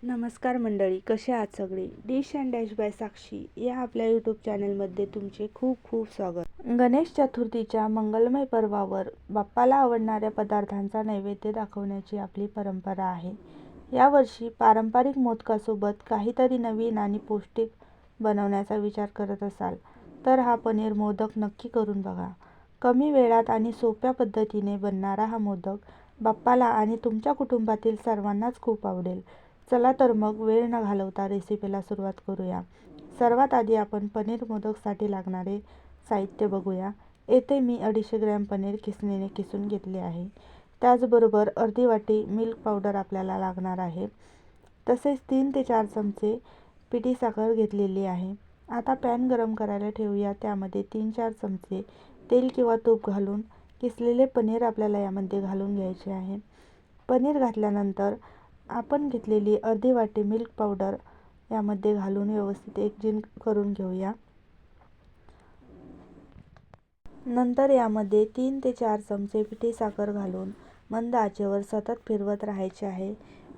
नमस्कार मंडळी, कसे आहात सगळे? डिश अँड डॅश बाय साक्षी या आपल्या यूट्यूब चॅनलमध्ये तुमचे खूप खूप स्वागत. गणेश चतुर्थीच्या मंगलमय पर्वावर बाप्पाला आवडणाऱ्या पदार्थांचा नैवेद्य दाखवण्याची आपली परंपरा आहे. यावर्षी पारंपरिक मोदकासोबत काहीतरी नवीन आणि पौष्टिक बनवण्याचा विचार करत असाल तर हा पनीर मोदक नक्की करून बघा. कमी वेळात आणि सोप्या पद्धतीने बनणारा हा मोदक बाप्पाला आणि तुमच्या कुटुंबातील सर्वांनाच खूप आवडेल. चला तर मग वेळ न घालवता रेसिपीला सुरुवात करूया. सर्वात आधी आपण पनीर मोदकसाठी लागणारे साहित्य बघूया. येथे मी 250 ग्रॅम पनीर खिसणीने किसून घेतले आहे. त्याचबरोबर अर्धी वाटी मिल्क पावडर आपल्याला लागणार आहे. तसेच 3 ते 4 चमचे पिठी साखर घेतलेली आहे. आता पॅन गरम करायला ठेवूया. त्यामध्ये 3-4 चमचे तेल किंवा तूप घालून किसलेले पनीर आपल्याला यामध्ये घालून घ्यायचे आहे. पनीर घातल्यानंतर आपण घेतलेली अर्धी वाटी मिल्क पावडर यामध्ये घालून व्यवस्थित एकजीव करून घेऊया. नंतर यामध्ये 3 ते 4 चमचे पिठी साखर घालून मंद आचेवर सतत फिरवत राहायचे आहे.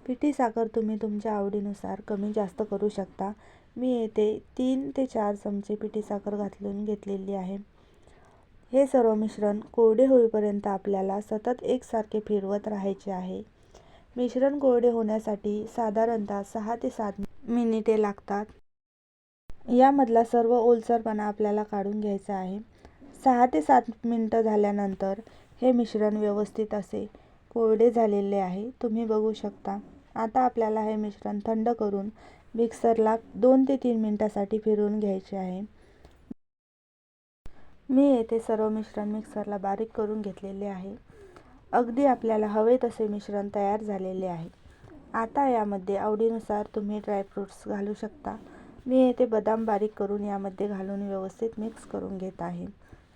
पिठी साखर तुम्ही तुमच्या आवडीनुसार कमी जास्त करू शकता. मी येथे 3 ते 4 चमचे पिठी साखर घालून घेतलेली आहे. हे सर्व मिश्रण कोरडे होईपर्यंत आपल्याला सतत एकसारखे फिरवत राहायचे आहे. मिश्रण कोरडे होण्यासाठी साधारणतः 6 ते 7 मिनिटे लागतात. यामधला सर्व ओलसरपणा आपल्याला काढून घ्यायचा आहे. 6 ते 7 मिनिटं झाल्यानंतर हे मिश्रण व्यवस्थित असे कोरडे झालेले आहे. तुम्ही बघू शकता. आता आपल्याला हे मिश्रण थंड करून मिक्सरला 2 ते 3 मिनिटांसाठी फिरवून घ्यायचे आहे. मी येथे सर्व मिश्रण मिक्सरला बारीक करून घेतलेले आहे. अगदी आपल्याला हवे तसे मिश्रण तयार झालेले आहे. आता यामध्ये आवडीनुसार तुम्ही ड्रायफ्रूट्स घालू शकता. मी येथे बदाम बारीक करून यामध्ये घालून व्यवस्थित मिक्स करून घेत आहे.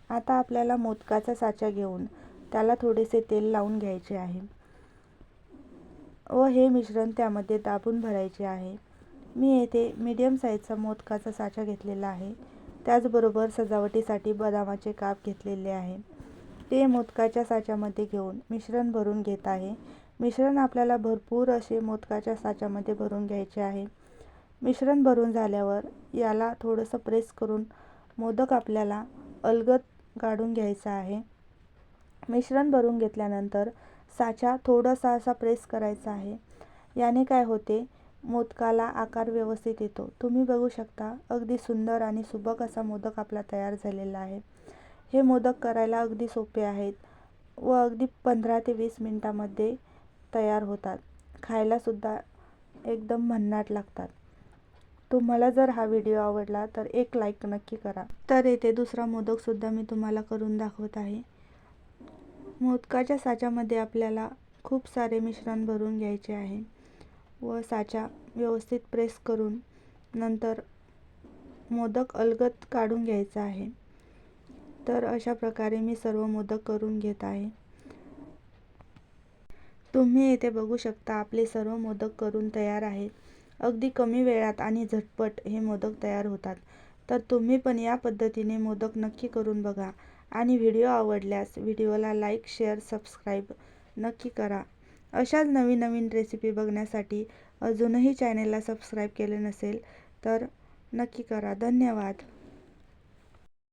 आता आपल्याला मोदकाचा साचा घेऊन त्याला थोडेसे तेल लावून घ्यायचे आहे व हे मिश्रण त्यामध्ये दाबून भरायचे आहे. मी येथे मीडियम साईजचा मोदकाचा साचा घेतलेला आहे. त्याचबरोबर सजावटीसाठी बदामाचे काप घेतलेले आहे. ते मोदकाच्या साच्यामध्ये घेऊन मिश्रण भरून घेत आहे. मिश्रण आपल्याला भरपूर असे मोदकाच्या साच्यामध्ये भरून घ्यायचे आहे. मिश्रण भरून झाल्यावर याला थोडंसं प्रेस करून मोदक आपल्याला अलगद काढून घ्यायचा आहे. मिश्रण भरून घेतल्यानंतर साचा थोडासा असा प्रेस करायचा आहे. याने काय होते, मोदकाला आकार व्यवस्थित येतो. तुम्ही बघू शकता अगदी सुंदर आणि सुबक असा मोदक आपला तयार झालेला आहे. हे मोदक करायला अगदी सोपे आहेत व अगदी 15 ते 20 मिनिटांमध्ये तयार होतात. खायलासुद्धा एकदम भन्नाट लागतात. तुम्हाला जर हा व्हिडिओ आवडला तर एक लाईक नक्की करा. तर येथे दुसरा मोदकसुद्धा मी तुम्हाला करून दाखवत आहे. मोदकाच्या साच्यामध्ये आपल्याला खूप सारे मिश्रण भरून घ्यायचे आहे व साचा व्यवस्थित प्रेस करून नंतर मोदक अलगद काढून घ्यायचा आहे. तर अशा प्रकारे मी सर्व मोदक करून घेत आहे. तुम्ही येथे बघू शकता आपले सर्व मोदक करून तयार आहेत. अगदी कमी वेळात आणि झटपट हे मोदक तयार होतात. तर तुम्ही पण या पद्धतीने मोदक नक्की करून बघा आणि व्हिडिओ आवडल्यास व्हिडिओला लाईक, शेअर, सबस्क्राईब नक्की करा. अशाच नवीन नवीन रेसिपी बघण्यासाठी अजूनही चॅनेलला सबस्क्राईब केले नसेल तर नक्की करा. धन्यवाद.